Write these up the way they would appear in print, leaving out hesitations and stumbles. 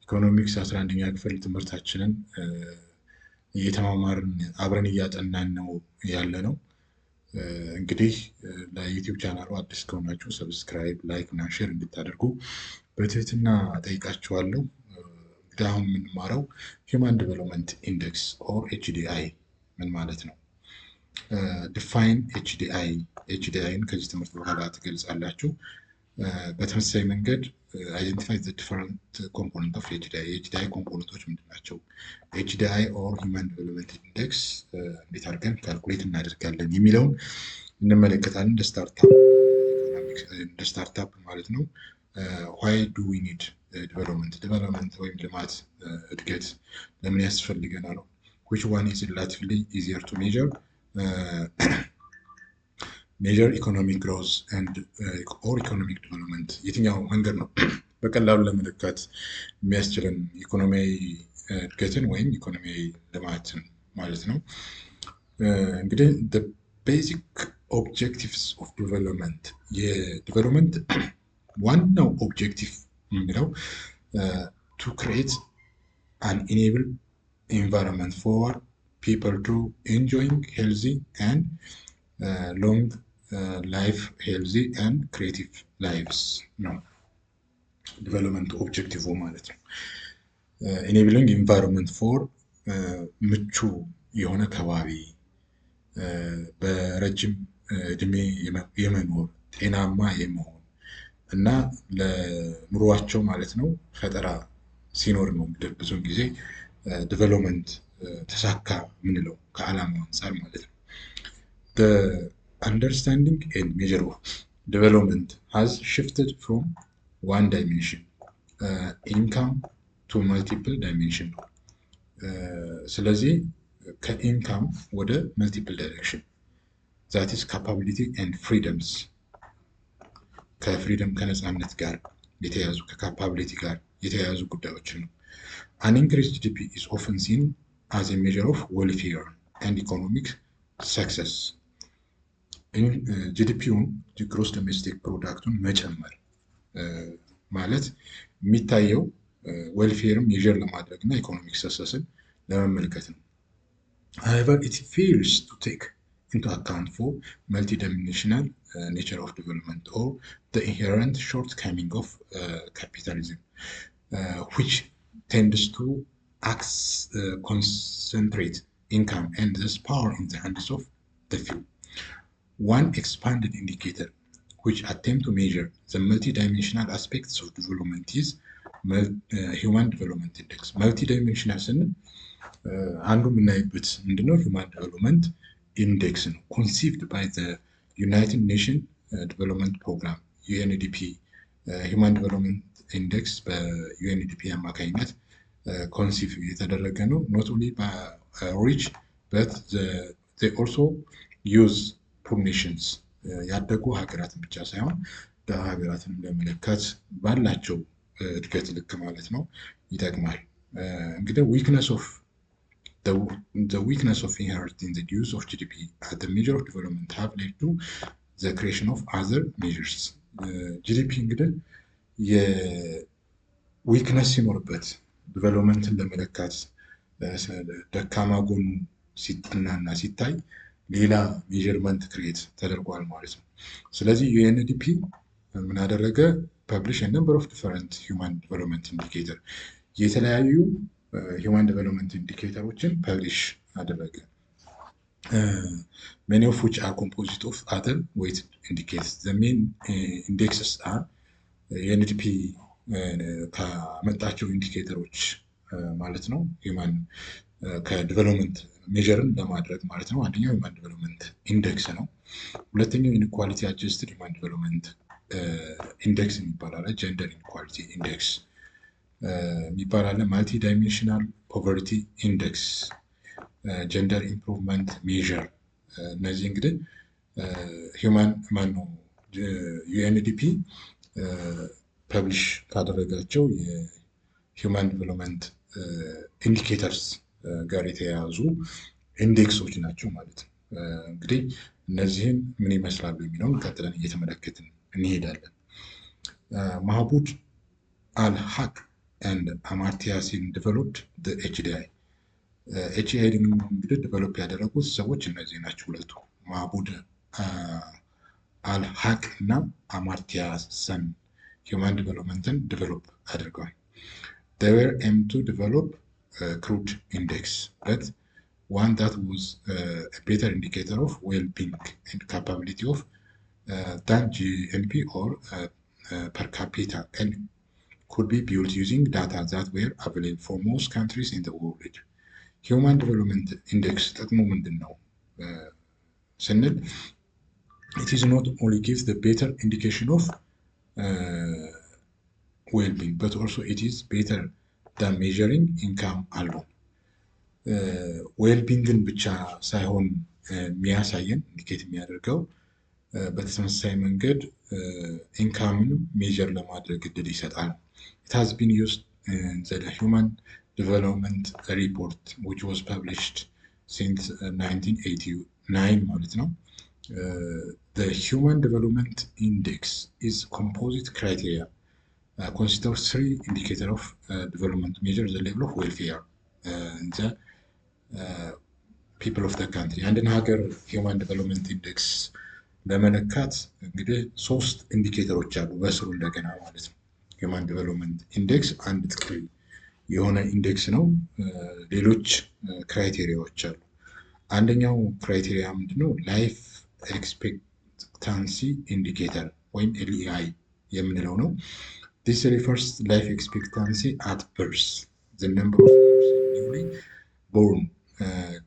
ኢኮኖሚክስ 11ኛ ክፍል ትምህርታችንን እየተማማርን አብረን እያጠናን ነው ያለነው። እንግዲህ ለዩቲዩብ ቻናሉ አዲስ ከሆናችሁ ሰብስክራይብ፣ ላይክ እና ሼር እንድታደርጉ በትህትና ጠይቃችኋለሁ። እንግዲህ አሁን የምንማረው ሂውማን ዲቨሎፕመንት ኢንዴክስ ኦር ኤችዲአይ ምን ማለት ነው? ዲፋይን ኤችዲአይን ከዚህ ትምህርት በኋላ ትገልጻላችሁ። በተመሳሳይ መንገድ አይደንቲፋይ ዘ ዲፈረንት ኮምፖነንት ኦፍ ኤችዲአይ የኤችዲአይ ኮምፖነንቶች ምንድን ናቸው? ኤችዲአይ ኦር ሂውማን ዲቨሎፕመንት ኢንዴክስ እንዴት አድርገን ካልኩሌት እናደርጋለን የሚለውን እንመለከታለን። እንደ ስታርታፕ ማለት ነው። ዋይ ዱ ዊ ኒድ ዲቨሎፕመንት ወይም ልማት እድገት ለምን ያስፈልገናል? which one is relatively easier to measure? ሜጀር ኢኮኖሚክ ግሮዝ ኤንድ ኦር ኢኮኖሚክ ዲቨሎፕመንት የትኛው መንገድ ነው በቀላሉ ለመለካት የሚያስችለን ኢኮኖሚያዊ እድገትን ወይም ኢኮኖሚያዊ ልማትን ማለት ነው። እንግዲህ ቤዚክ ኦብጀክቲቭስ ኦፍ ዲቨሎፕመንት የዲቨሎፕመንት ዋናው ኦብጀክቲቭ የሚለው ቱ ክሬት አን ኢኔብል ኢንቫይሮንመንት ፎር ፒፕል ቱ ኢንጆይንግ ሄልዚ ኤንድ ሎንግ ላይፍ ሄልዚ ኤንድ ክሬቲቭ ላይቭስ ነው ዲቨሎፕመንት ኦብጀክቲቭ ማለት ነው። ኢኔብሊንግ ኢንቫይሮንመንት ፎር ምቹ የሆነ ከባቢ በረጅም እድሜ የመኖር ጤናማ የመሆን እና ለኑሯቸው ማለት ነው ፈጠራ ሲኖር ነው። ብዙውን ጊዜ ዲቨሎፕመንት ተሳካ ምንለው ከዓላማው አንፃር ማለት ነው። Understanding and measure of development has shifted from one dimension, income, to multiple dimension. ስለዚህ ከኢንካም ወደ multiple direction, that is capability and freedoms. ከፍሪደም ከነፃነት ጋር የተያዙ ከካፓቢሊቲ ጋር የተያዙ ጉዳዮች ነው። An increased GDP is often seen as a measure of welfare and economic success. ጂዲፒውን ግሮስ ዶሜስቲክ ፕሮዳክቱን መጨመር ማለት የሚታየው ዌልፌርም ሜዥር ለማድረግ እና ኢኮኖሚክ ሰክሰስን ለመመልከት ነው። however it fails to take into account for multidimensional nature of development or the inherent shortcoming of capitalism, which tends to concentrate income and thus power in the hands of the few. One expanded indicator which attempt to measure the multidimensional aspects of development is Human Development Index. Multidimensional ስንል አንዱ የምናይበት ምንድነው? Human Development Index ነው። Conceived by the United Nations Development Program UNDP. Human Development Index በUNDP አማካኝነት ኮንሲቭ የተደረገ ነው። Not only by rich but they also use ፑር ኔሽንስ ያደጉ ሀገራትን ብቻ ሳይሆን ደሃ ሀገራትን ለመለካት ባላቸው እድገት ልክ ማለት ነው ይጠቅማል። እንግዲህ the weakness of inheriting the use of GDP as the measure of development have led to the creation of other measures. GDP እንግዲህ የዊክነስ ሲኖርበት ዲቨሎፕመንትን ለመለካት ደካማ ጎኑ ሲጠናና ሲታይ ሌላ ሜዥርመንት ክሬት ተደርጓል ማለት ነው። ስለዚህ ዩኤንዲፒ ምን አደረገ? ፐብሊሽ ነምበር ኦፍ ዲፈረንት ሂውማን ዲቨሎፕመንት ኢንዲኬተር የተለያዩ ሂውማን ዲቨሎፕመንት ኢንዲኬተሮችን ፐብሊሽ አደረገ። many of which are composite of other weighted indicators. the main indexes are ዩኤንዲፒ ካመጣቸው ኢንዲኬተሮች ማለት ነው ሂውማን ከዲቨሎፕመንት ሜዥርን ለማድረግ ማለት ነው። አንደኛው ሂውማን ዲቨሎፕመንት ኢንዴክስ ነው። ሁለተኛው ኢንኢኳሊቲ አጀስትድ ሂውማን ዲቨሎፕመንት ኢንዴክስ የሚባል ጀንደር ኢንኢኳሊቲ ኢንዴክስ የሚባል ማልቲ ዳይሜንሽናል ፖቨርቲ ኢንዴክስ፣ ጀንደር ኢምፕሩቭመንት ሜዥር። እነዚህ እንግዲህ ዩኤንዲፒ ፐብሊሽ ካደረጋቸው የሂውማን ዲቨሎፕመንት ኢንዲኬተርስ ጋር የተያያዙ ኢንዴክሶች ናቸው ማለት ነው። እንግዲህ እነዚህን ምን ይመስላሉ የሚለውን ቀጥለን እየተመለከትን እንሄዳለን። ማህቡድ አልሐቅ and Amartya Sen developed the HDI. HDI እንግዲህ ዴቨሎፕ ያደረጉት ሰዎች እነዚህ ናቸው ሁለቱ ማህሙድ አልሀቅ እና አማርቲያ ሰን human developmenትን ዴቨሎፕ አድርገዋል። They were aimed to develop crude index, but one that was a better indicator of well-being and capability of than GNP or per capita, and could be built using data that were available for most countries in the world. Human Development Index ጥቅሙ ምንድን ነው ስንል it is not only gives the better indication of well-being, but also it is better than measuring income alone. ዌልቢንግን ብቻ ሳይሆን የሚያሳየን ኢንዲኬት የሚያደርገው በተመሳሳይ መንገድ ኢንካምን ሜጀር ለማድረግ እድል ይሰጣል። It has been used in the Human Development Report which was published since 1989 ማለት ነው። The Human Development Index is composite criteria consists of 3 indicators of development measure the level of welfare in the people of the country. አንድን ሀገር ሂውማን ዴቨሎፕመንት ኢንዴክስ ለመለካት እንግዲህ 3 ኢንዲኬተሮች አሉ በስሩ እንደገና ማለት ነው። ሂውማን ዴቨሎፕመንት ኢንዴክስ አንድ ጥቅል የሆነ ኢንዴክስ ነው። ሌሎች ክራይቴሪያዎች አሉ። አንደኛው ክራይቴሪያ ምንድነው? ላይፍ ኤክስፔክታንሲ ኢንዲኬተር ወይም LEI የምንለው ነው። This refers to life expectancy at birth. The number of newly born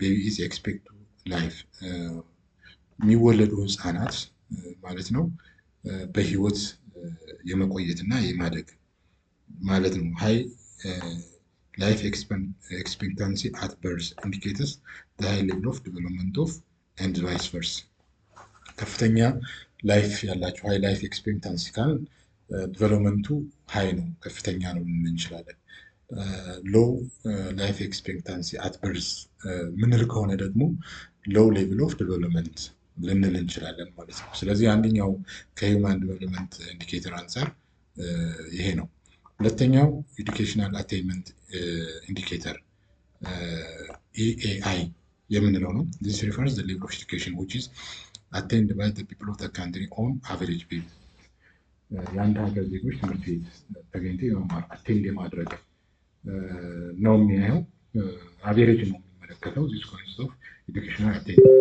baby is expected to life. የሚወለዱ ህፃናት ማለት ነው በህይወት የመቆየትና የማደግ ማለት ነው። ሃይ ላይፍ ኤክስፔክታንሲ አት በርዝ ኢንዲኬትስ ዘ ሃይ ሌቭል ኦፍ ዴቨሎፕመንት ኦፍ ኤንድ ቫይስ ቨርሳ። ከፍተኛ ላይፍ ያላቸው ሃይ ላይፍ ኤክስፔክታንሲ ካል ዴቨሎፕመንቱ ሃይ ነው ከፍተኛ ነው ልንል እንችላለን። ሎው ላይፍ ኤክስፔክታንሲ አት በርዝ ምንል ከሆነ ደግሞ ሎው ሌቭል ኦፍ ዴቨሎፕመንት ልንል እንችላለን ማለት ነው። ስለዚህ አንደኛው ከሂውማን ዴቨሎፕመንት ኢንዲኬተር አንፃር ይሄ ነው። ሁለተኛው ኤዱኬሽናል አቴይንመንት ኢንዲኬተር EAI የምንለው ነው። This refers the level of education which is attained by the people of the country on average basis. የአንድ ሀገር ዜጎች ትምህርት ቤት ተገኝተው የመማር አቴንድ የማድረግ ነው የሚያየው። አቬሬጅ ነው የሚመለከተው። This consists of educational attainment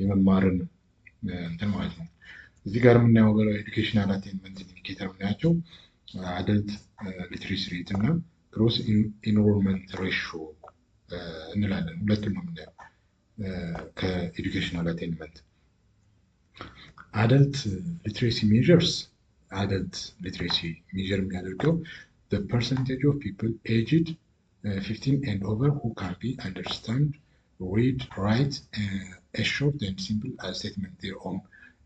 የመማርን እንትን ማለት ነው። እዚህ ጋር የምናየው በኤዱኬሽናል አቴንመንት ኢንዲኬተር የምናያቸው አደልት ሊትሬሲ ሬት እና ግሮስ ኢንሮልመንት ሬሽዮ እንላለን። ሁለቱም ነው የምናየው ከኤዱኬሽናል አቴንመንት። አደልት ሊትሬሲ ሜዥርስ አደልት ሊትሬሲ ሜዥር የሚያደርገው the percentage of people aged 15 and over who can be understand, read, write a short and simple statement their own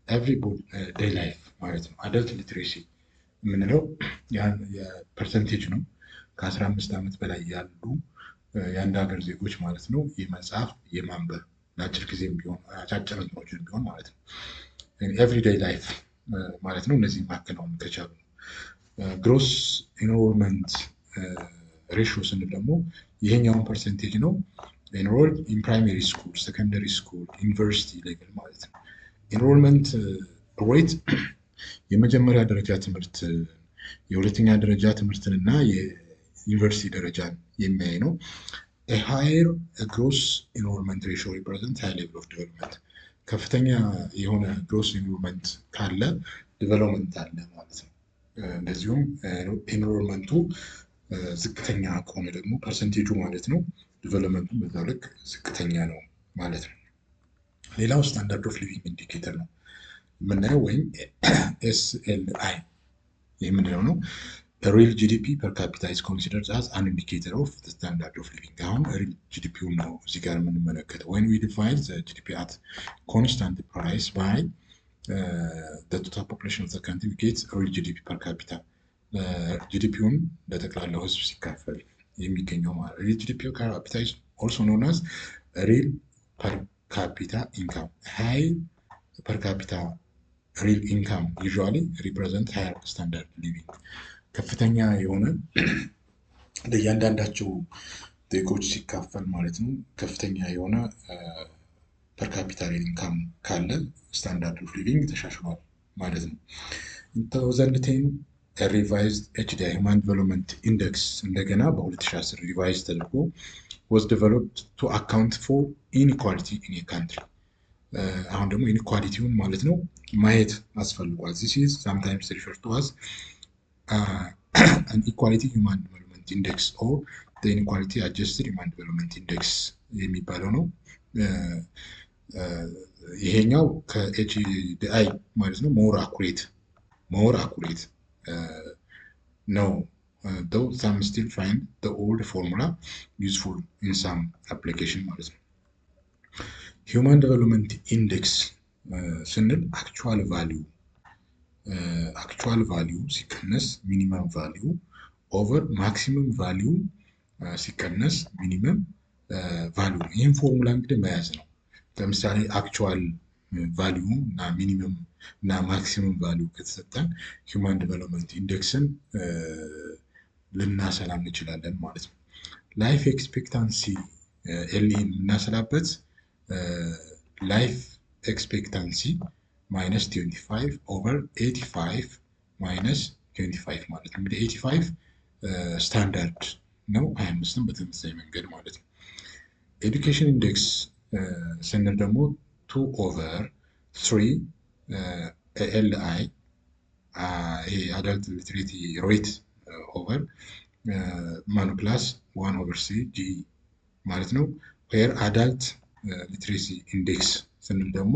everyday life ማለት ነው። አደልት ሊትሬሲ የምንለው የፐርሰንቴጅ ነው። ከ15 ዓመት በላይ ያሉ የአንድ ሀገር ዜጎች ማለት ነው የመጻፍ የማንበብ ለአጭር ጊዜም ቢሆን አጫጭር እንትኖችን ቢሆን ማለት ነው ኤቭሪዴይ ላይፍ ማለት ነው። እነዚህ ማከናወን ከቻሉ ነው። ግሮስ ኢንሮልመንት ሬሽዮ ስንል ደግሞ ይሄኛውን ፐርሰንቴጅ ነው ኢንሮልድ ኢን ፕራይመሪ ስኩል፣ ሰከንደሪ ስኩል፣ ዩኒቨርሲቲ ሌቭል ማለት ነው። ኢንሮልመንት ሬት የመጀመሪያ ደረጃ ትምህርት የሁለተኛ ደረጃ ትምህርትንና የዩኒቨርሲቲ ደረጃን የሚያይ ነው። ሃየር ግሮስ ኢንሮልመንት ሬሽዮ ሪፕሬዘንት ሃይ ሌቭል ኦፍ ዴቨሎፕመንት። ከፍተኛ የሆነ ግሮስ ኢንሮልመንት ካለ ዴቨሎፕመንት አለ ማለት ነው። እንደዚሁም ኢንሮልመንቱ ዝቅተኛ ከሆነ ደግሞ ፐርሰንቴጁ ማለት ነው ዴቨሎፕመንቱ በዛው ልክ ዝቅተኛ ነው ማለት ነው። ሌላው ስታንዳርድ ኦፍ ሊቪንግ ኢንዲኬተር ነው የምናየው ወይም SLI የምንለው ነው። ሪል ጂዲፒ ፐር ካፒታ ኢዝ ኮንሲደርድ አዝ አን ኢንዲኬተር ኦፍ ስታንዳርድ ኦፍ ሊቪንግ። አሁን ሪል ጂዲፒውን ነው እዚህ ጋር የምንመለከተው። ወይን ዊ ዲፋይን ጂዲፒ አት ኮንስታንት ፕራይስ ባይ the total population of the country we get real GDP per capita. ጂዲፒውን ለጠቅላላው ህዝብ ሲካፈል የሚገኘው ማለት real GDP per capita is also known as real per capita income. High per capita real income usually represent higher standard living. ከፍተኛ የሆነ ለእያንዳንዳቸው ዜጎች ሲካፈል ማለት ነው ከፍተኛ የሆነ ፐር ካፒታል ኢንካም ካለ ስታንዳርድ ኦፍ ሊቪንግ ተሻሽሏል ማለት ነው። 2010 ሪቫይዝድ HDI Human Development Index እንደገና በ2010 ሪቫይዝ ተደርጎ was developed to account for inequality in a country። አሁን ደግሞ ኢኒኳሊቲውን ማለት ነው ማየት አስፈልጓል። this is sometimes referred to as an equality human development index or the inequality adjusted human development index የሚባለው ነው። ይሄኛው ከኤችዲአይ ማለት ነው ሞር አኩሬት ነው። though some still find the old formula useful in some application ማለት ነው። human development index ስንል actual value ሲቀነስ minimum value over maximum value ሲቀነስ minimum value ይህን ፎርሙላ እንግዲህ መያዝ ነው። ለምሳሌ actual value እና minimum እና maximum value ከተሰጠን human development indexን ልናሰላ እንችላለን ማለት ነው። ላይፍ ኤክስፔክታንሲ ኤልኢን የምናሰላበት ላይፍ ኤክስፔክታንሲ ማይነስ 25 ኦቨር 85 ማይነስ 25 ማለት ነው። እንግዲህ 85 ስታንዳርድ ነው፣ 25ም በተመሳሳይ መንገድ ማለት ነው። ኤዱኬሽን ኢንዴክስ ስንል ደግሞ 2 ኦቨር 3 ኤልአይ ይሄ አዳልት ሊትሬቲ ሬት ኦቨር ማኑ ፕላስ 1 ኦቨር 3 ጂ ማለት ነው። ዌር አዳልት ሊትሬሲ ኢንዴክስ ስንል ደግሞ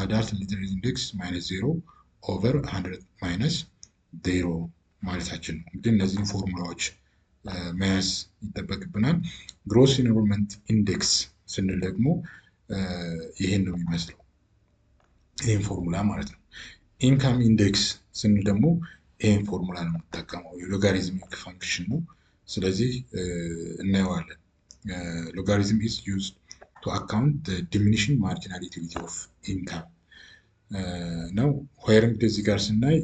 አዳልት ሊትሬሲ ኢንዴክስ ማይነስ 0 ኦቨር 100 ማይነስ 0 ማለታችን ነው። እንግዲህ እነዚህን ፎርሙላዎች መያዝ ይጠበቅብናል። ግሮስ ኢንሮልመንት ኢንዴክስ ስንል ደግሞ ይሄን ነው የሚመስለው፣ ይሄን ፎርሙላ ማለት ነው። ኢንካም ኢንዴክስ ስንል ደግሞ ይሄን ፎርሙላ ነው የምንጠቀመው፣ የሎጋሪዝሚክ ፋንክሽን ነው። ስለዚህ እናየዋለን። ሎጋሪዝም ኢዝ ዩዝድ ቱ አካውንት ዲሚኒሽንግ ማርጂናል ዩቲሊቲ ኦፍ ኢንካም ነው። ዌር እንግዲህ እዚህ ጋር ስናይ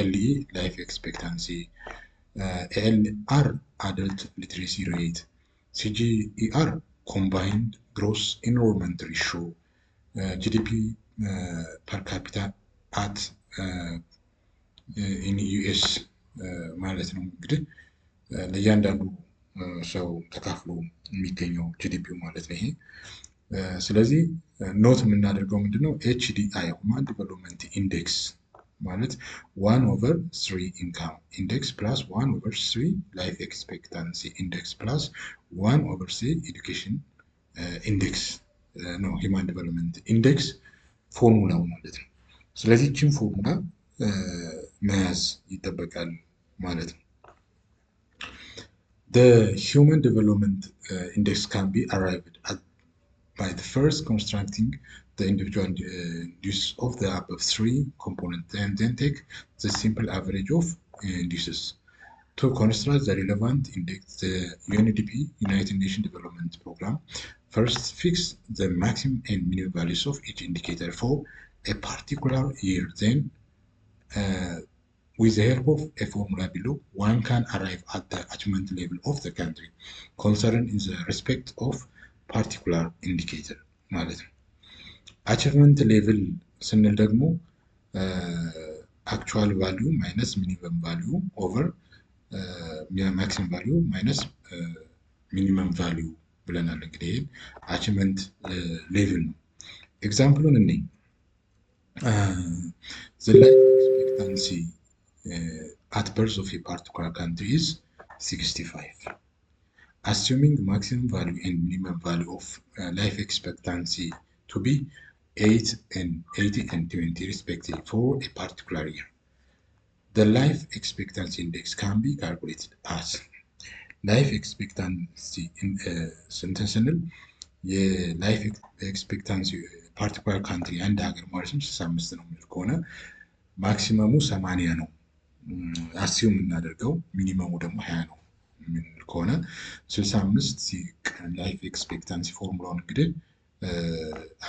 ኤልኢ ላይፍ ኤክስፔክታንሲ፣ ኤልአር አደልት ሊትሬሲ ሬት፣ ሲጂኢአር ኮምባይንድ ግሮስ ኢንሮልመንት ሪሾ፣ ጂዲፒ ፐር ካፒታ አት ኢን ዩኤስ ማለት ነው። እንግዲህ ለእያንዳንዱ ሰው ተካፍሎ የሚገኘው ጂዲፒው ማለት ነው ይሄ። ስለዚህ ኖት የምናደርገው ምንድነው ኤችዲአይ ሁማን ዲቨሎፕመንት ኢንዴክስ ማለት 1 ኦቨር 3 ኢንካም ኢንዴክስ ፕላስ 1 ኦቨር 3 ላይፍ ኤክስፔክታንሲ ኢንዴክስ ፕላስ 1 ኦቨር 3 ኤዱኬሽን ኢንዴክስ ነው ሂማን ዲቨሎፕመንት ኢንዴክስ ፎርሙላው ማለት ነው። ስለዚህ ይህችን ፎርሙላ መያዝ ይጠበቃል ማለት ነው። The human development index can be arrived at by the first constructing the individual indices of the above 3 components and then take the simple average of indices. To construct the relevant index, the UNDP, United Nations Development Program, first fix the maximum and minimum values of each indicator for a particular year. Then, with the help of a formula below, one can arrive at the achievement level of the country concerned in the respect of particular indicator ማለት ነው። አቺቭመንት ሌቭል ስንል ደግሞ አክቹዋል ቫሊዩ ማይነስ ሚኒመም ቫሊዩ ኦቨር ማክሲመም ቫሊዩ ማይነስ ሚኒመም ቫሊዩ ብለናል። እንግዲህ ይሄ አቺቭመንት ሌቭል ነው። ኤግዛምፕሉን እኔ the life expectancy at birth of a particular country is 65. Assuming maximum value and minimum value of life expectancy to be 8 and 80 and 20 respectively for a particular year, the life expectancy index can be calculated as life expectancy in ስንል የላይፍ ኤክስፔክታንሲ ፓርቲኩላር ካንትሪ አንድ ሀገር ማለት ነው 65 ነው የሚል ከሆነ ማክሲመሙ 80 ነው አሲዩም የምናደርገው፣ ሚኒመሙ ደግሞ 20 ነው የምንል ከሆነ 65 ላይፍ ኤክስፔክታንሲ ፎርሙላውን እንግዲህ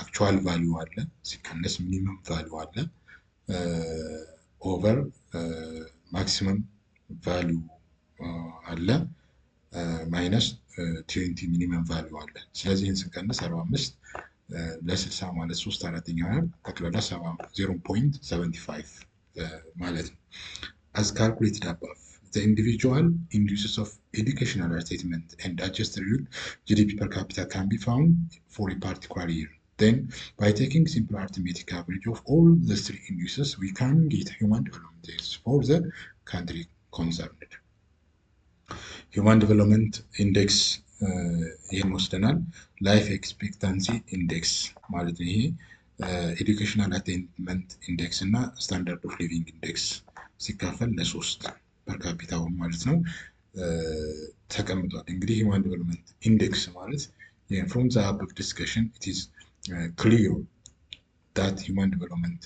አክቹዋል ቫሊዩ አለ ሲቀነስ ሚኒመም ቫሊዩ አለ ኦቨር ማክሲመም ቫሊዩ አለ ማይነስ 20 ሚኒመም ቫሊዩ አለ። ስለዚህ ይህን ስንቀንስ 45 ለ60 ማለት 3/4 ይሆናል። ጠቅላላ 0.75 ማለት ነው። As calculated above, the individual indices of educational attainment and adjusted real GDP per capita can be found for a particular year. Then, by taking simple arithmetic average of all the three indices, we can get human development index for the country concerned. Human development index ይህን ወስደናል። ላይፍ ኤክስፔክታንሲ ኢንዴክስ ማለት ነው። ይሄ ኤዱኬሽናል አቴንመንት ኢንዴክስ እና ስታንዳርድ ኦፍ ሊቪንግ ኢንዴክስ ሲካፈል ለ3 ፐር ካፒታውን ማለት ነው ተቀምጧል። እንግዲህ ሂውማን ዴቨሎፕመንት ኢንዴክስ ማለት ፍሮም ዘ አበቭ ዲስከሽን ኢት ኢዝ ክሊር ዳት ሂውማን ዴቨሎፕመንት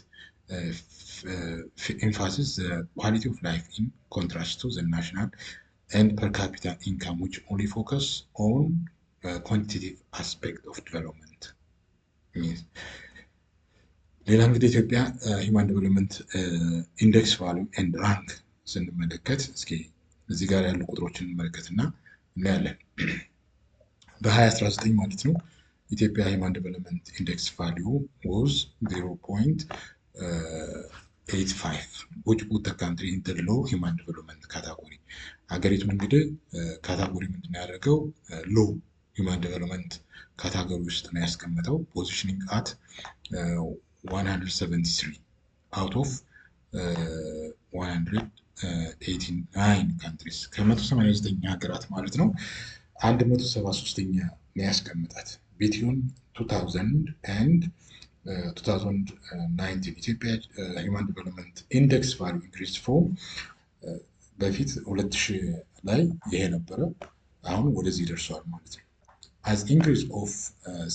emphasizes the quality of life in contrast to the national and per capita income, which only focus on quantitative aspect of development. ሌላ እንግዲህ ኢትዮጵያ ሂውማን ዴቨሎፕመንት ኢንዴክስ ቫሉ ኤንድ ራንክ ስንመለከት እስኪ እዚህ ጋር ያሉ ቁጥሮችን እንመለከትና እናያለን። በ2019 ማለት ነው ኢትዮጵያ ሂውማን ዴቨሎፕመንት ኢንዴክስ ቫሉ was 0.85 which put the country in the low human development category. ሀገሪቱን እንግዲህ ካታጎሪ ምንድን ነው ያደረገው? ሎ ሂውማን ዴቨሎፕመንት ካታጎሪ ውስጥ ነው ያስቀመጠው። ፖዚሽኒንግ አት 173 out of 189 countries ከ189 ሀገራት ማለት ነው 173ኛ ነው ያስቀምጣት። ቢትዊን 2000 and 2019 ኢትዮጵያ ሂውማን ዴቨሎፕመንት ኢንዴክስ ቫሉ ኢንክሪዝ ፍሮም በፊት 2000 ላይ ይሄ ነበረ፣ አሁን ወደዚህ ደርሷል ማለት ነው። as increase of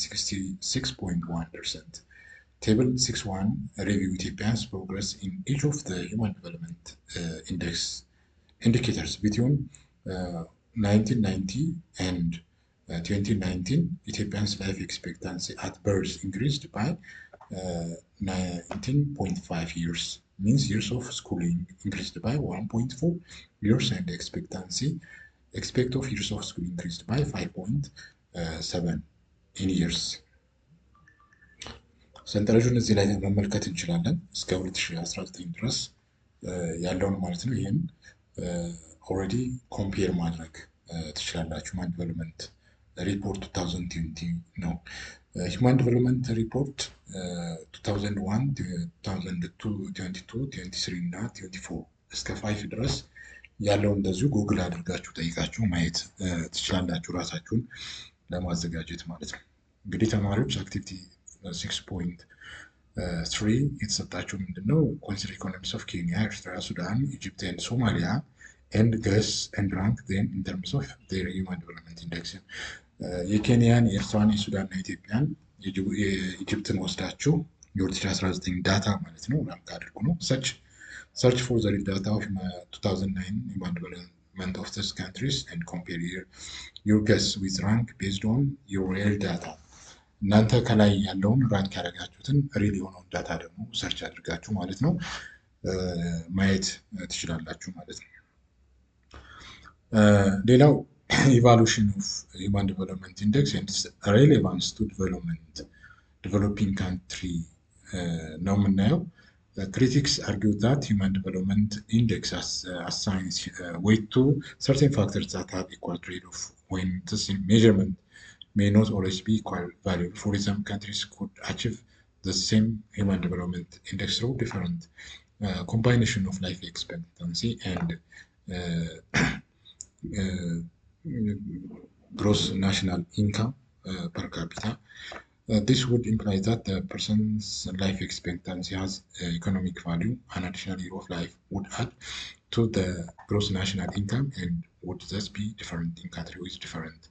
66.1%. Table 6.1 review Ethiopia's progress in each of the human development index indicators between 1990 and 2019. Ethiopia's life expectancy at birth increased by 19.5 years. Means years of schooling increased by 1.4 years and expect of years of school increased by 5.7 in years. ሰንጠረዡን እዚህ ላይ መመልከት እንችላለን እስከ 2019 ድረስ ያለውን ማለት ነው። ይህን ኦልሬዲ ኮምፔር ማድረግ ትችላላችሁ። ሂውማን ዴቨሎፕመንት ሪፖርት 2020 ነው። ሂውማን ዴቨሎፕመንት ሪፖርት 2001 2022 23 እና 24 እስከ 5 ድረስ ያለው እንደዚሁ ጉግል አድርጋችሁ ጠይቃችሁ ማየት ትችላላችሁ ራሳችሁን ለማዘጋጀት ማለት ነው። እንግዲህ ተማሪዎች አክቲቪቲ 6.3 የተሰጣቸው ምንድነው? ኮንሲደር ኢኮኖሚስ ኦፍ ኬንያ፣ ኤርትራ፣ ሱዳን፣ ኢጂፕት ኤንድ ሶማሊያ ኤንድ ገስ ኤንድ ራንክ ዜም ኢን ተርምስ ኦፍ ዜር ሂውማን ዴቨሎፕመንት ኢንዴክስ። የኬንያን፣ የኤርትራን፣ የሱዳን እና ኢትዮጵያን የኢጂፕትን ወስዳችሁ የ2019 ዳታ ማለት ነው ራንክ አድርጉ ነው። search for the real data of 2009 human development of these countries and compare your guess with rank based on your real data. እናንተ ከላይ ያለውን ራንክ ያደረጋችሁትን ሪል የሆነውን ዳታ ደግሞ ሰርች አድርጋችሁ ማለት ነው ማየት ትችላላችሁ ማለት ነው። ሌላው ኢቫሉዌሽን ኦፍ ሂውማን ዴቨሎፕመንት ኢንዴክስ ኤንድ ሬሌቫንስ ቱ ዴቨሎፒንግ ካንትሪ ነው የምናየው። Critics argue that human development index assigns weight to certain factors that have equal trade-off when this measurement may not always be equal value. For example, countries could achieve the same human development index through different combination of life expectancy and gross national income per capita. This would imply that the person's life expectancy has economic value. An additional year of life would add to the gross national income and would thus be different in country with different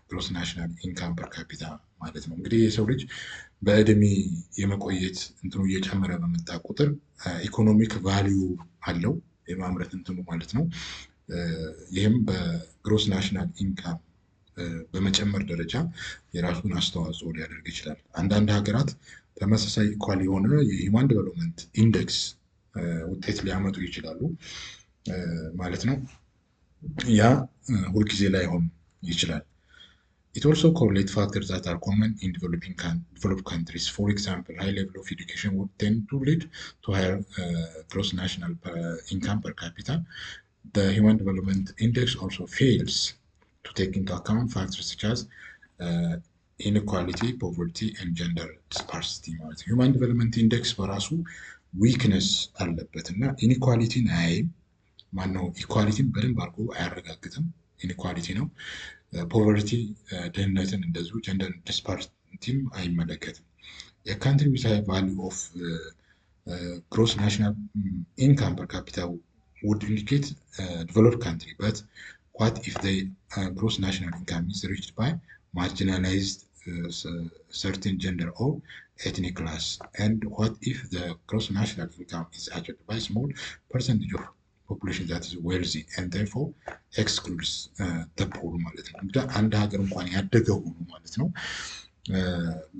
gross national income per capita ማለት ነው። እንግዲህ የሰው ልጅ በእድሜ የመቆየት እንትኑ እየጨመረ በመጣ ቁጥር ኢኮኖሚክ ቫልዩ አለው የማምረት እንትኑ ማለት ነው። ይህም በግሮስ ናሽናል ኢንካም በመጨመር ደረጃ የራሱን አስተዋጽኦ ሊያደርግ ይችላል። አንዳንድ ሀገራት ተመሳሳይ ኢኳል የሆነ የሂውማን ዴቨሎፕመንት ኢንዴክስ ውጤት ሊያመጡ ይችላሉ ማለት ነው። ያ ሁልጊዜ ላይሆን ይችላል። It also correlates factors that are common in developed countries. For example, high level of education would tend to lead to higher gross national income per capita. The Human Development Index also fails to take into account factors such as inequality, poverty, and gender disparity. Human Development Index በራሱ ዊክነስ አለበት እና ኢኒኳሊቲን አያይም። ማነው ኢኳሊቲን በደንብ አድርጎ አያረጋግጥም። ኢኒኳሊቲ ነው። ፖቨርቲ ድህነትን እንደዚሁ ጀንደር ዲስፓሪቲም አይመለከትም። የካንትሪ ዊዝ ሃይ ቫሊዩ ኦፍ ግሮስ ናሽናል ኢንካም ፐር ካፒታ would indicate developed country, but what if the gross national income is reached by marginalized certain gender or ethnic class, and what if the gross national income is achieved by small percentage of population that is wealthy and therefore excludes the poor ማለት ነው። እንግዲህ አንድ ሀገር እንኳን ያደገ ሆኖ ማለት ነው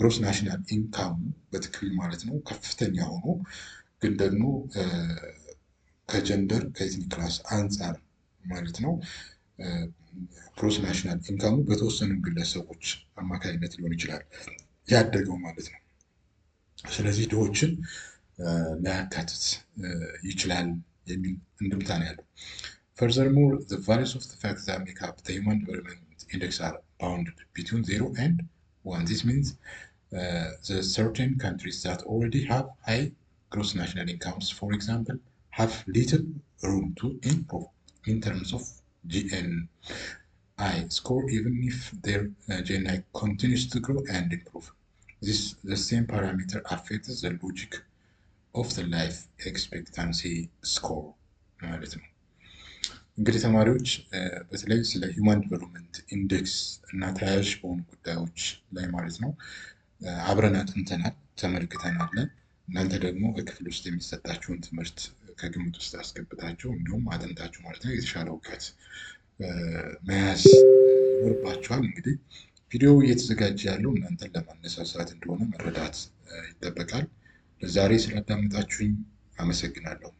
ግሮስ ናሽናል ኢንካሙ በትክክል ማለት ነው ከፍተኛ ሆኖ ግን ደግሞ ከጀንደር ከኤትኒክ ክላስ አንጻር ማለት ነው ግሮስ ናሽናል ኢንካሙ በተወሰኑ ግለሰቦች አማካኝነት ሊሆን ይችላል ያደገው ማለት ነው። ስለዚህ ድሆችን ሊያካትት ይችላል የሚል እንድምታ ነው ያለው። Furthermore, the values of the factors that make up the Human Development Index are bounded between 0 and 1. This means the certain countries that already have high gross national incomes, for example, have little room to improve in terms of GNI score, even if their GNI continues to grow and improve. The same parameter affects the logic of the life expectancy score ማለት ነው። እንግዲህ ተማሪዎች በተለይ ስለ ሂውማን ዲቨሎፕመንት ኢንዴክስ እና ተያያዥ በሆኑ ጉዳዮች ላይ ማለት ነው አብረን አጥንተናል፣ ተመልክተናል። እናንተ ደግሞ በክፍል ውስጥ የሚሰጣችሁን ትምህርት ከግምት ውስጥ አስገብታችሁ እንዲሁም አጥንታችሁ ማለት ነው የተሻለ እውቀት መያዝ ይኖርባችኋል። እንግዲህ ቪዲዮ እየተዘጋጀ ያለው እናንተን ለማነሳሳት እንደሆነ መረዳት ይጠበቃል። ለዛሬ ስላዳመጣችሁኝ አመሰግናለሁ።